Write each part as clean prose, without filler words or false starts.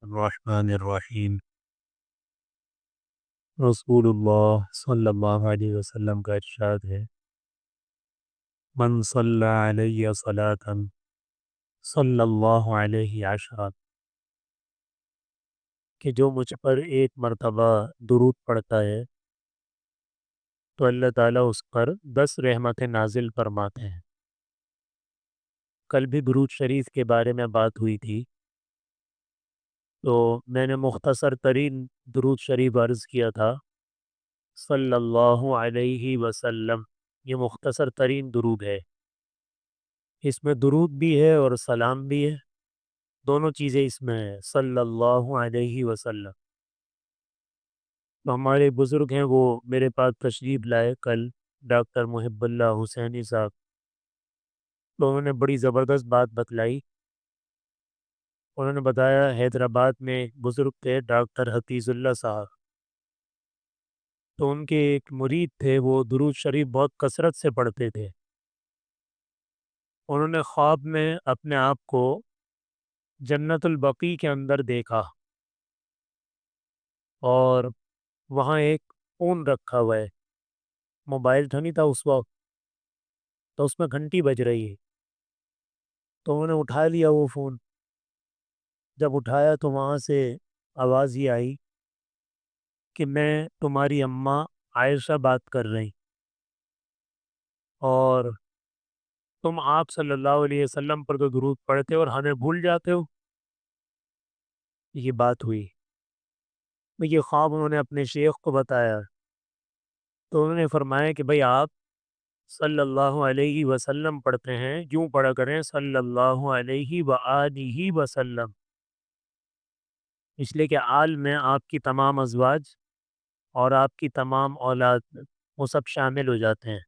الرحمن الرحیم۔ رسول اللہ صلی اللہ علیہ وسلم کا ارشاد ہے، من صلی علیہ صلاۃ صلی اللہ علیہ عشرہ، کہ جو مجھ پر ایک مرتبہ درود پڑھتا ہے تو اللہ تعالیٰ اس پر 10 رحمتیں نازل فرماتے ہیں۔ کل بھی درود شریف کے بارے میں بات ہوئی تھی، تو میں نے مختصر ترین درود شریف عرض کیا تھا، صلی اللہ علیہ وسلم۔ یہ مختصر ترین درود ہے، اس میں درود بھی ہے اور سلام بھی ہے، دونوں چیزیں اس میں ہیں، صلی اللہ علیہ وسلم۔ تو ہمارے بزرگ ہیں، وہ میرے پاس تشریف لائے کل، ڈاکٹر محب اللہ حسینی صاحب، تو انہوں نے بڑی زبردست بات بتلائی۔ انہوں نے بتایا حیدرآباد میں ایک بزرگ تھے ڈاکٹر حفیظ اللہ صاحب، تو ان کے ایک مرید تھے، وہ درود شریف بہت کثرت سے پڑھتے تھے۔ انہوں نے خواب میں اپنے آپ کو جنت البقیع کے اندر دیکھا، اور وہاں ایک فون رکھا ہوا ہے، موبائل تو نہیں تھا اس وقت، تو اس میں گھنٹی بج رہی ہے، تو انہوں نے اٹھا لیا وہ فون۔ جب اٹھایا تو وہاں سے آواز یہ آئی کہ میں تمہاری اماں عائشہ بات کر رہی، اور تم آپ صلی اللہ علیہ وسلم پر تو درود پڑھتے ہو اور ہمیں بھول جاتے ہو۔ یہ بات ہوئی، یہ خواب انہوں نے اپنے شیخ کو بتایا، تو انہوں نے فرمایا کہ بھئی آپ صلی اللہ علیہ وسلم پڑھتے ہیں، یوں پڑھا کریں صلی اللہ علیہ وآلہ وسلم، اس لیے کہ آل میں آپ کی تمام ازواج اور آپ کی تمام اولاد وہ سب شامل ہو جاتے ہیں۔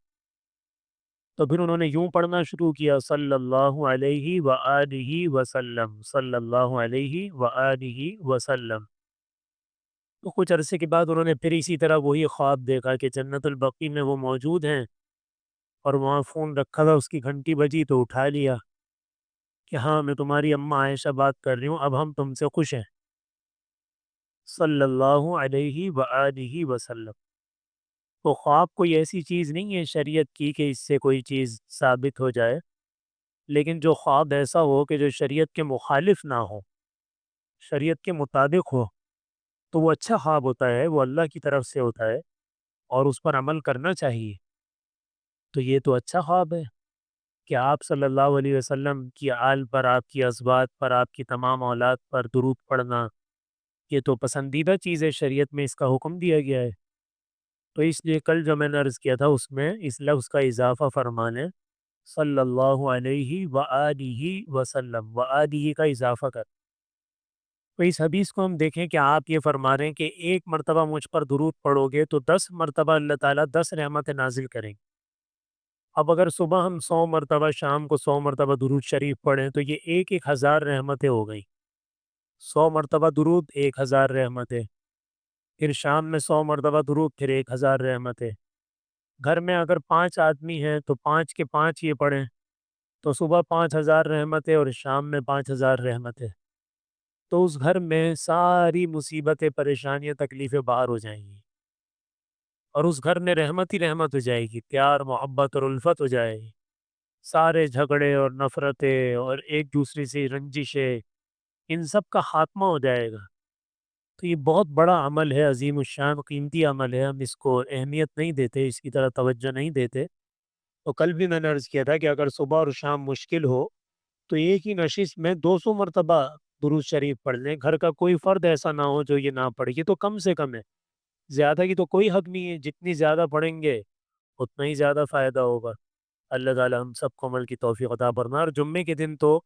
تو پھر انہوں نے یوں پڑھنا شروع کیا، صلی اللہ علیہ وآلہ وسلم، صلی اللہ علیہ وآلہ وسلم۔ تو کچھ عرصے کے بعد انہوں نے پھر اسی طرح وہی خواب دیکھا کہ جنت البقیع میں وہ موجود ہیں، اور وہاں فون رکھا تھا، اس کی گھنٹی بجی تو اٹھا لیا کہ ہاں میں تمہاری اماں عائشہ بات کر رہی ہوں، اب ہم تم سے خوش ہیں، صلی اللہ علیہ وآلہ وسلم۔ تو خواب کوئی ایسی چیز نہیں ہے شریعت کی کہ اس سے کوئی چیز ثابت ہو جائے، لیکن جو خواب ایسا ہو کہ جو شریعت کے مخالف نہ ہو، شریعت کے مطابق ہو، تو وہ اچھا خواب ہوتا ہے، وہ اللہ کی طرف سے ہوتا ہے، اور اس پر عمل کرنا چاہیے۔ تو یہ تو اچھا خواب ہے کہ آپ صلی اللہ علیہ وسلم کی آل پر، آپ کی ازواج پر، آپ کی تمام اولاد پر درود پڑھنا، یہ تو پسندیدہ چیز ہے، شریعت میں اس کا حکم دیا گیا ہے۔ تو اس لیے کل جو میں نے عرض کیا تھا اس میں اس لفظ کا اضافہ فرمانے، صلی اللہ علیہ وآلہ وسلم، وآلہ کا اضافہ کر۔ تو اس حدیث کو ہم دیکھیں کہ آپ یہ فرما رہے ہیں کہ ایک مرتبہ مجھ پر درود پڑھو گے تو 10 مرتبہ اللہ تعالیٰ 10 رحمتیں نازل کریں گے۔ اب اگر صبح ہم 100 مرتبہ، شام کو 100 مرتبہ درود شریف پڑھیں تو یہ 1000 رحمتیں ہو گئیں۔ 100 مرتبہ درود 1000 رحمتیں، پھر شام میں 100 مرتبہ درود، پھر 1000 رحمتیں۔ گھر میں اگر 5 آدمی ہیں تو 5 کے 5 یہ پڑھیں تو صبح 5000 رحمتیں اور شام میں 5000 رحمتیں، تو اس گھر میں ساری مصیبتیں، پریشانیاں، تکلیفیں باہر ہو جائیں گی، اور اس گھر میں رحمت ہی رحمت ہو جائے گی، پیار، محبت اور الفت ہو جائے گی۔ سارے جھگڑے اور نفرتیں اور ایک دوسرے سے رنجشیں، ان سب کا خاتمہ ہو جائے گا۔ تو یہ بہت بڑا عمل ہے، عظیم الشان قیمتی عمل ہے، ہم اس کو اہمیت نہیں دیتے، اس کی طرح توجہ نہیں دیتے۔ تو کل بھی میں نے عرض کیا تھا کہ اگر صبح اور شام مشکل ہو تو ایک ہی نشست میں 200 مرتبہ درود شریف پڑھ لیں، گھر کا کوئی فرد ایسا نہ ہو جو یہ نہ پڑھے، یہ تو کم سے کم ہے، زیادہ کی تو کوئی حق نہیں ہے، جتنی زیادہ پڑھیں گے اتنا ہی زیادہ فائدہ ہوگا۔ اللہ تعالی ہم سب کو عمل کی توفیق عطا فرمائے۔ اور جمعے کے دن تو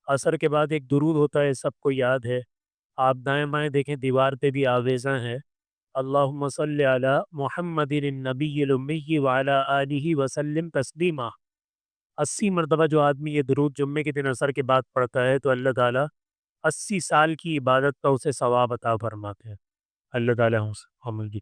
عصر کے بعد ایک درود ہوتا ہے، سب کو یاد ہے، آپ دائیں بائیں دیکھیں دیوار پہ بھی آویزاں ہے، اللہم صلی علی محمد النبی الامی وعلی آلہ وسلم تسلیما۔ 80 مرتبہ جو آدمی یہ درود جمعے کے دن عصر کے بعد پڑھتا ہے تو اللہ تعالیٰ 80 سال کی عبادت کا اسے ثواب عطا فرماتے ہیں۔ اللہ تعالیٰ ہم سے عمل کی